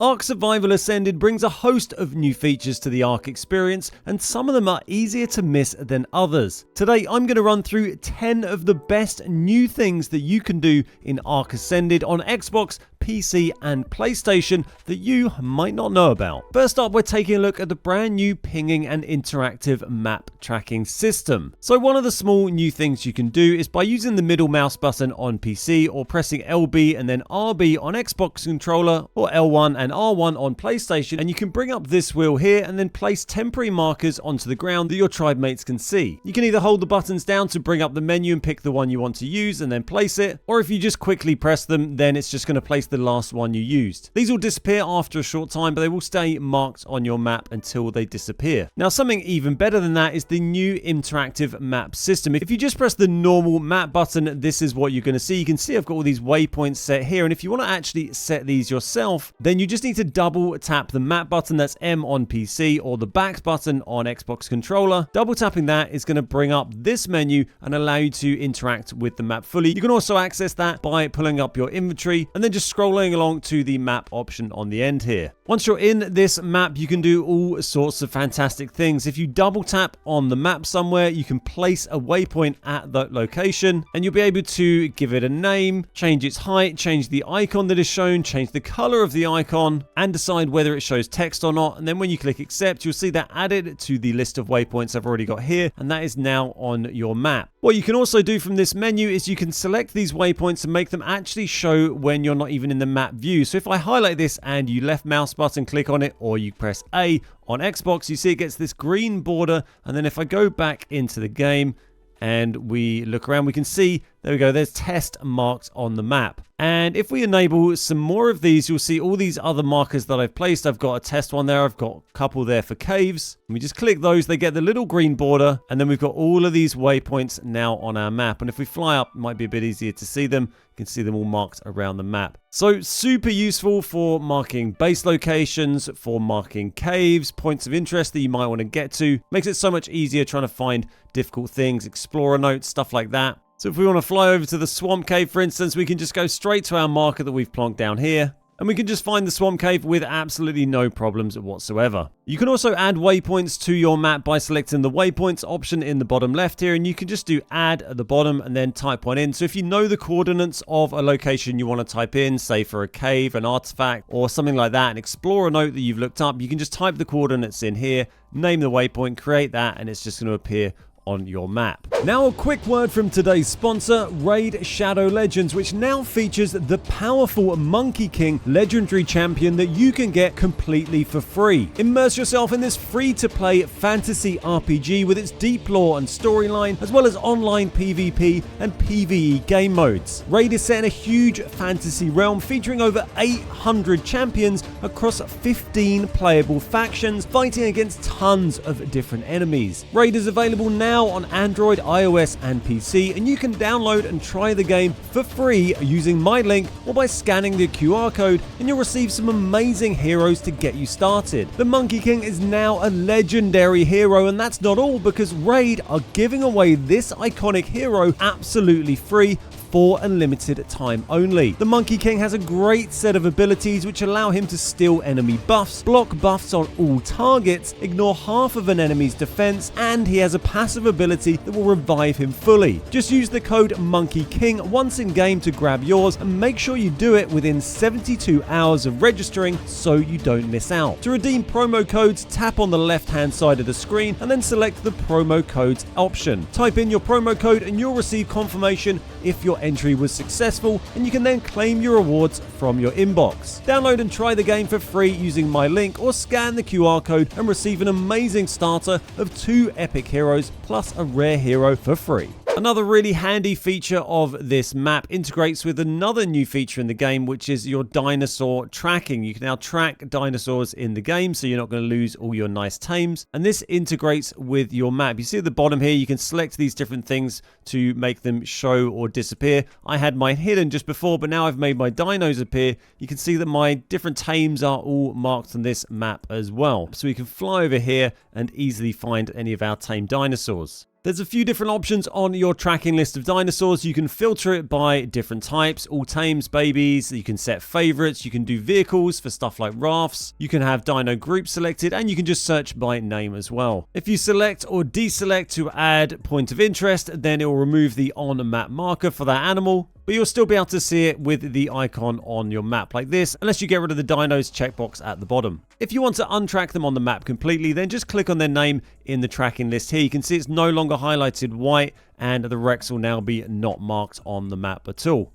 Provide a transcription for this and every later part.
Ark Survival Ascended brings a host of new features to the Ark experience, and some of them are easier to miss than others. Today, I'm going to run through 10 of the best new things that you can do in Ark Ascended on Xbox, PC, and PlayStation that you might not know about. First up, we're taking a look at the brand new pinging and interactive map tracking system. So one of the small new things you can do is by using the middle mouse button on PC or pressing LB and then RB on Xbox controller or L1 and R1 on PlayStation, and you can bring up this wheel here and then place temporary markers onto the ground that your tribe mates can see. You can either hold the buttons down to bring up the menu and pick the one you want to use and then place it, or if you just quickly press them, then it's just going to place the last one you used. These will disappear after a short time, but they will stay marked on your map until they disappear. Now, something even better than that is the new interactive map system. If you just press the normal map button, this is what you're going to see. You can see I've got all these waypoints set here, and if you want to actually set these yourself, then you just need to double tap the map button, that's M on PC, or the back button on Xbox controller. Double tapping that is going to bring up this menu and allow you to interact with the map fully. You can also access that by pulling up your inventory and then just scrolling along to the map option on the end here. Once you're in this map, you can do all sorts of fantastic things. If you double tap on the map somewhere, you can place a waypoint at that location, and you'll be able to give it a name, change its height, change the icon that is shown, change the color of the icon, and decide whether it shows text or not. And then when you click accept, you'll see that added to the list of waypoints I've already got here, and that is now on your map. What you can also do from this menu is you can select these waypoints and make them actually show when you're not even in the map view. So if I highlight this and you left mouse button click on it, or you press A on Xbox, you see it gets this green border. And then if I go back into the game and we look around, we can see, there we go, there's test marked on the map. And if we enable some more of these, you'll see all these other markers that I've placed. I've got a test one there. I've got a couple there for caves. And we just click those. They get the little green border. And then we've got all of these waypoints now on our map. And if we fly up, it might be a bit easier to see them. You can see them all marked around the map. So super useful for marking base locations, for marking caves, points of interest that you might want to get to. Makes it so much easier trying to find difficult things, explorer notes, stuff like that. So if we want to fly over to the swamp cave, for instance, we can just go straight to our marker that we've plonked down here. And we can just find the swamp cave with absolutely no problems whatsoever. You can also add waypoints to your map by selecting the waypoints option in the bottom left here. And you can just do add at the bottom and then type one in. So if you know the coordinates of a location you want to type in, say for a cave, an artifact, or something like that, an explorer note that you've looked up, you can just type the coordinates in here, name the waypoint, create that, and it's just going to appear on your map. Now a quick word from today's sponsor, Raid Shadow Legends, which now features the powerful Monkey King legendary champion that you can get completely for free. Immerse yourself in this free-to-play fantasy RPG with its deep lore and storyline, as well as online PvP and PvE game modes. Raid is set in a huge fantasy realm featuring over 800 champions across 15 playable factions, fighting against tons of different enemies. Raid is available now on Android, iOS, and PC, and you can download and try the game for free using my link or by scanning the QR code, and you'll receive some amazing heroes to get you started. The Monkey King is now a legendary hero, and that's not all, because Raid are giving away this iconic hero absolutely free for a limited time only. The Monkey King has a great set of abilities which allow him to steal enemy buffs, block buffs on all targets, ignore half of an enemy's defense, and he has a passive ability that will revive him fully. Just use the code Monkey King once in game to grab yours, and make sure you do it within 72 hours of registering so you don't miss out. To redeem promo codes, tap on the left hand side of the screen and then select the promo codes option. Type in your promo code and you'll receive confirmation if your entry was successful, and you can then claim your rewards from your inbox. Download and try the game for free using my link, or scan the QR code and receive an amazing starter of 2 epic heroes plus a rare hero for free. Another really handy feature of this map integrates with another new feature in the game, which is your dinosaur tracking. You can now track dinosaurs in the game, so you're not going to lose all your nice tames. And this integrates with your map. You see at the bottom here, you can select these different things to make them show or disappear. I had mine hidden just before, but now I've made my dinos appear. You can see that my different tames are all marked on this map as well. So we can fly over here and easily find any of our tame dinosaurs. There's a few different options on your tracking list of dinosaurs. You can filter it by different types, all tames, babies. You can set favorites. You can do vehicles for stuff like rafts. You can have dino group selected, and you can just search by name as well. If you select or deselect to add point of interest, then it will remove the on map marker for that animal, but you'll still be able to see it with the icon on your map like this, unless you get rid of the dinos checkbox at the bottom. If you want to untrack them on the map completely, then just click on their name in the tracking list here. You can see it's no longer highlighted white, and the Rex will now be not marked on the map at all.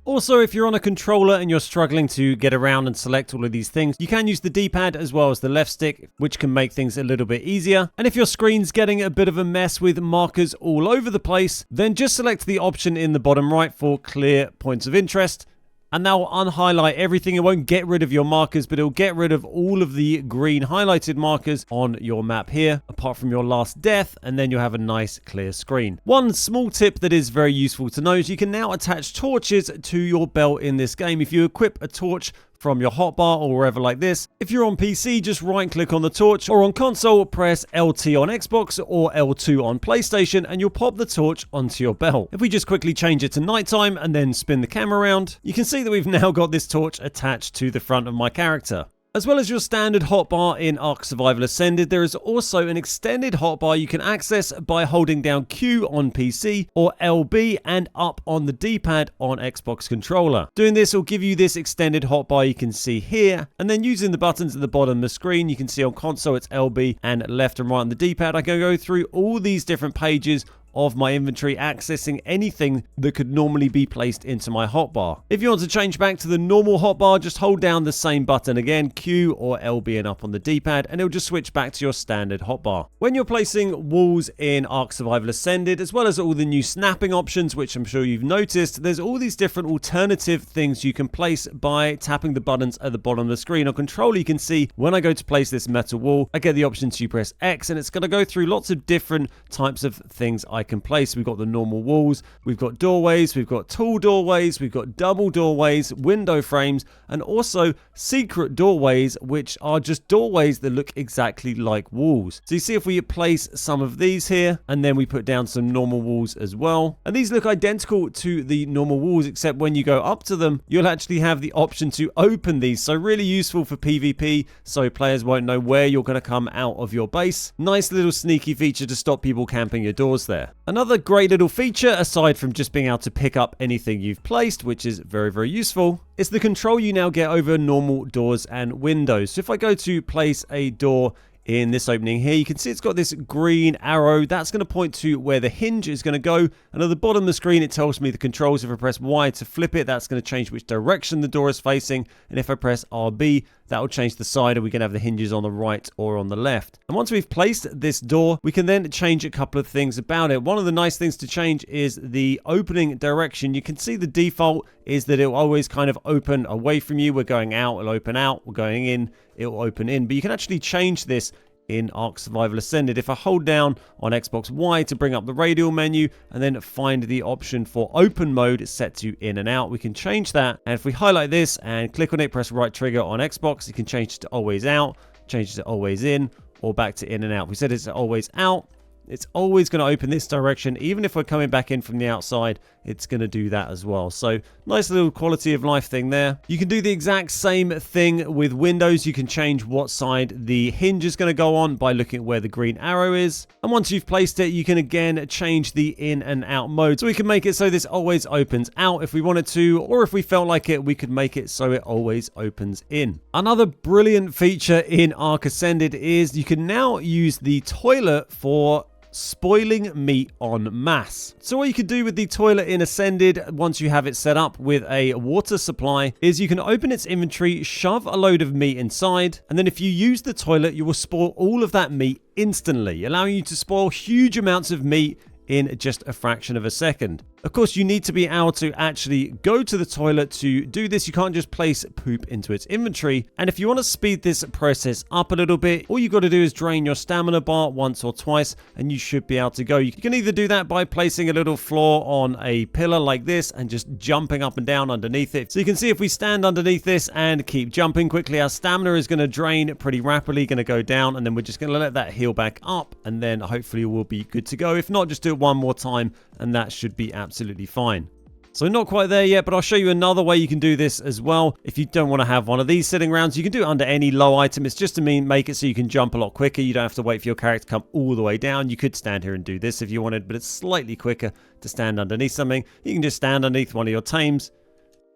Also, if you're on a controller and you're struggling to get around and select all of these things, you can use the D-pad as well as the left stick, which can make things a little bit easier. And if your screen's getting a bit of a mess with markers all over the place, then just select the option in the bottom right for clear points of interest. And that will unhighlight everything. It won't get rid of your markers, but it'll get rid of all of the green highlighted markers on your map here, apart from your last death, and then you'll have a nice clear screen. One small tip that is very useful to know is you can now attach torches to your belt in this game. If you equip a torch from your hotbar or wherever like this. If you're on PC, just right click on the torch, or on console, press LT on Xbox or L2 on PlayStation, and you'll pop the torch onto your belt. If we just quickly change it to nighttime and then spin the camera around, you can see that we've now got this torch attached to the front of my character. As well as your standard hotbar in Ark Survival Ascended, there is also an extended hotbar you can access by holding down Q on PC or LB and up on the D-pad on Xbox controller. Doing this will give you this extended hotbar you can see here, and then using the buttons at the bottom of the screen, you can see on console it's LB and left and right on the D-pad. I can go through all these different pages of my inventory, accessing anything that could normally be placed into my hotbar. If you want to change back to the normal hotbar, just hold down the same button again, Q or LB and up on the D-pad, and it'll just switch back to your standard hotbar. When you're placing walls in Ark Survival Ascended, as well as all the new snapping options, which I'm sure you've noticed, there's all these different alternative things you can place by tapping the buttons at the bottom of the screen. On controller, you can see when I go to place this metal wall, I get the option to press X, and it's going to go through lots of different types of things I can place. We've got the normal walls, we've got doorways, we've got tall doorways, we've got double doorways, window frames, and also secret doorways, which are just doorways that look exactly like walls. So you see if we place some of these here, and then we put down some normal walls as well, and these look identical to the normal walls, except when you go up to them, you'll actually have the option to open these. So really useful for PvP, so players won't know where you're going to come out of your base. Nice little sneaky feature to stop people camping your doors there. Another great little feature, aside from just being able to pick up anything you've placed, which is very, very useful, is the control you now get over normal doors and windows. So if I go to place a door in this opening here, you can see it's got this green arrow. That's going to point to where the hinge is going to go. And at the bottom of the screen, it tells me the controls. If I press Y to flip it, that's going to change which direction the door is facing. And if I press RB, that will change the side, and we can have the hinges on the right or on the left. And once we've placed this door, we can then change a couple of things about it. One of the nice things to change is the opening direction. You can see the default is that it will always kind of open away from you. We're going out, it'll open out. We're going in, it'll open in. But you can actually change this in Ark Survival Ascended. If I hold down on Xbox Y to bring up the radial menu and then find the option for open mode set to in and out, we can change that. And if we highlight this and click on it, press right trigger on Xbox, you can change it to always out, change it to always in, or back to in and out. If we said it's always out, it's always going to open this direction. Even if we're coming back in from the outside, it's going to do that as well. So nice little quality of life thing there. You can do the exact same thing with windows. You can change what side the hinge is going to go on by looking at where the green arrow is. And once you've placed it, you can again change the in and out mode. So we can make it so this always opens out if we wanted to, or if we felt like it, we could make it so it always opens in. Another brilliant feature in Ark Ascended is you can now use the toilet for spoiling meat en masse. So what you can do with the toilet in Ascended, once you have it set up with a water supply, is you can open its inventory, shove a load of meat inside, and then if you use the toilet, you will spoil all of that meat instantly, allowing you to spoil huge amounts of meat in just a fraction of a second. Of course, you need to be able to actually go to the toilet to do this. You can't just place poop into its inventory. And if you want to speed this process up a little bit, all you've got to do is drain your stamina bar once or twice and you should be able to go. You can either do that by placing a little floor on a pillar like this and just jumping up and down underneath it. So you can see if we stand underneath this and keep jumping quickly, our stamina is going to drain pretty rapidly, going to go down, and then we're just going to let that heal back up, and then hopefully we'll be good to go. If not, just do it one more time and that should be absolutely fine. So not quite there yet, but I'll show you another way you can do this as well. If you don't want to have one of these sitting around, so you can do it under any low item. It's just to make it so you can jump a lot quicker. You don't have to wait for your character to come all the way down. You could stand here and do this if you wanted, but it's slightly quicker to stand underneath something. You can just stand underneath one of your tames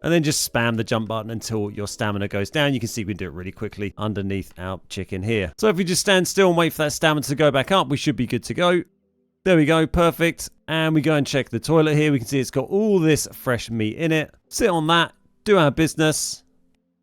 and then just spam the jump button until your stamina goes down. You can see we can do it really quickly underneath our chicken here. So if we just stand still and wait for that stamina to go back up, we should be good to go. There we go, perfect. And we go and check the toilet here. We can see it's got all this fresh meat in it. Sit on that, do our business,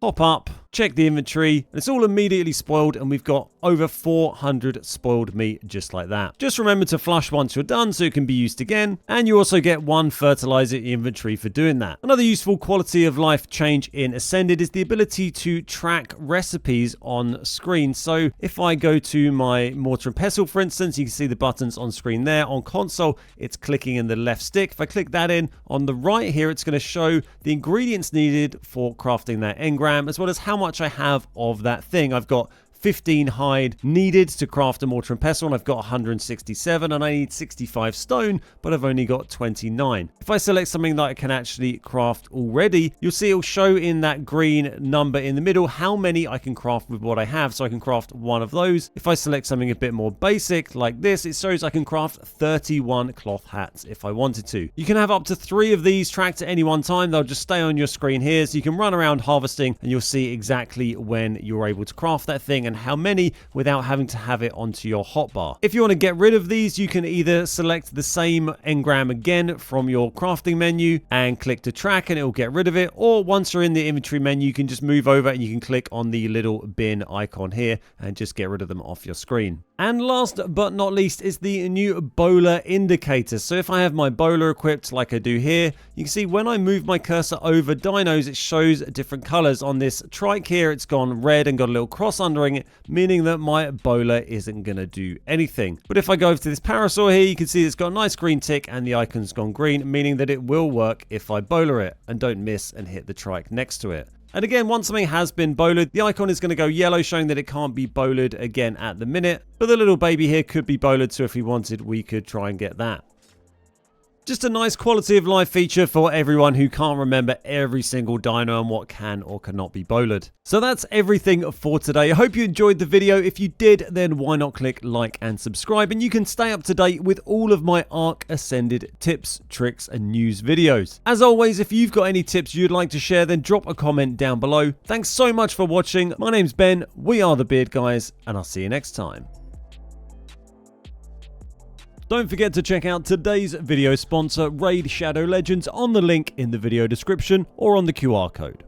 hop up, check the inventory, and it's all immediately spoiled, and we've got over 400 spoiled meat just like that. Just remember to flush once you're done so it can be used again, and you also get 1 fertilizer inventory for doing that. Another useful quality of life change in Ascended is the ability to track recipes on screen. So if I go to my mortar and pestle, for instance, you can see the buttons on screen there. On console, it's clicking in the left stick. If I click that in, on the right here, it's going to show the ingredients needed for crafting that engram, as well as how much I have of that thing. I've got 15 hide needed to craft a mortar and pestle, and I've got 167, and I need 65 stone, but I've only got 29. If I select something that I can actually craft already, you'll see it'll show in that green number in the middle how many I can craft with what I have. So I can craft 1 of those. If I select something a bit more basic like this, it shows I can craft 31 cloth hats if I wanted to. You can have up to 3 of these tracked at any one time. They'll just stay on your screen here, so you can run around harvesting and you'll see exactly when you're able to craft that thing and how many without having to have it onto your hotbar. If you want to get rid of these, you can either select the same engram again from your crafting menu and click to track and it will get rid of it, or once you're in the inventory menu, you can just move over and you can click on the little bin icon here and just get rid of them off your screen. And last but not least is the new Bola indicator. So if I have my Bola equipped like I do here, you can see when I move my cursor over dinos, it shows different colors. On this trike here, it's gone red and got a little cross under it, meaning that my Bola isn't going to do anything. But if I go over to this parasaur here, you can see it's got a nice green tick and the icon's gone green, meaning that it will work if I Bola it, and don't miss and hit the trike next to it. And again, once something has been bowled, the icon is going to go yellow, showing that it can't be bowled again at the minute. But the little baby here could be bowled, so if we wanted, we could try and get that. Just a nice quality of life feature for everyone who can't remember every single dino and what can or cannot be bowled. So that's everything for today. I hope you enjoyed the video. If you did, then why not click like and subscribe, and you can stay up to date with all of my Ark Ascended tips, tricks, and news videos. As always, if you've got any tips you'd like to share, then drop a comment down below. Thanks so much for watching. My name's Ben, we are the Beard Guys, and I'll see you next time. Don't forget to check out today's video sponsor, Raid Shadow Legends, on the link in the video description or on the QR code.